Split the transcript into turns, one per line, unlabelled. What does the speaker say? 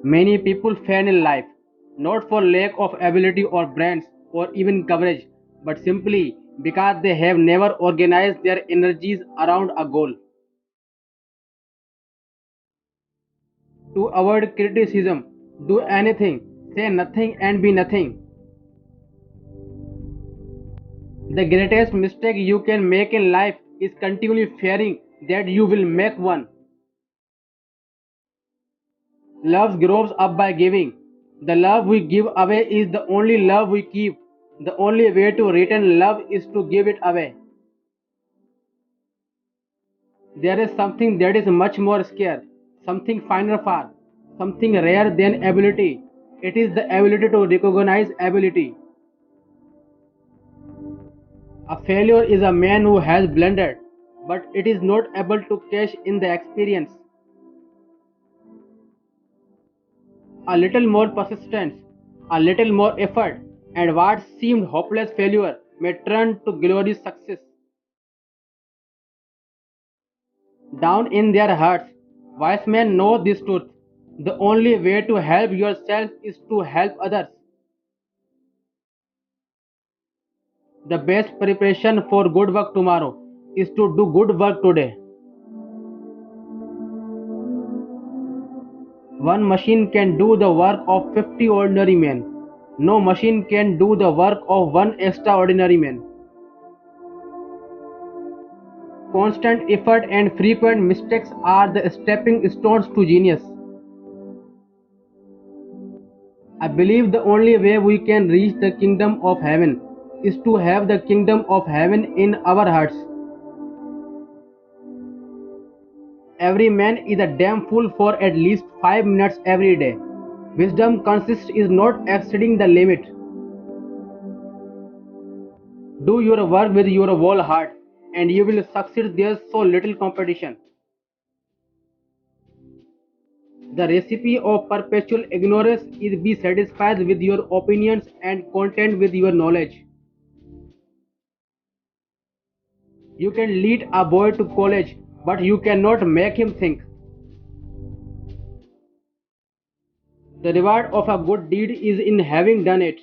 Many people fail in life, not for lack of ability or brains or even coverage, but simply because they have never organized their energies around a goal. To avoid criticism, do anything, say nothing, and be nothing. The greatest mistake you can make in life is continually fearing that you will make one. Love grows up by giving. The love we give away is the only love we keep. The only way to return love is to give it away. There is something that is much more scarce, something finer far, something rare than ability. It is the ability to recognize ability. A failure is a man who has blundered, but it is not able to cash in the experience. A little more persistence, a little more effort, and what seemed hopeless failure may turn to glorious success. Down in their hearts, wise men know this truth. The only way to help yourself is to help others. The best preparation for good work tomorrow is to do good work today. One machine can do the work of 50 ordinary men. No machine can do the work of one extraordinary man. Constant effort and frequent mistakes are the stepping stones to genius. I believe the only way we can reach the kingdom of heaven is to have the kingdom of heaven in our hearts. Every man is a damn fool for at least 5 minutes every day. Wisdom consists is not exceeding the limit. Do your work with your whole heart and you will succeed. There's so little competition. The recipe of perpetual ignorance is be satisfied with your opinions and content with your knowledge. You can lead a boy to college, but you cannot make him think. The reward of a good deed is in having done it.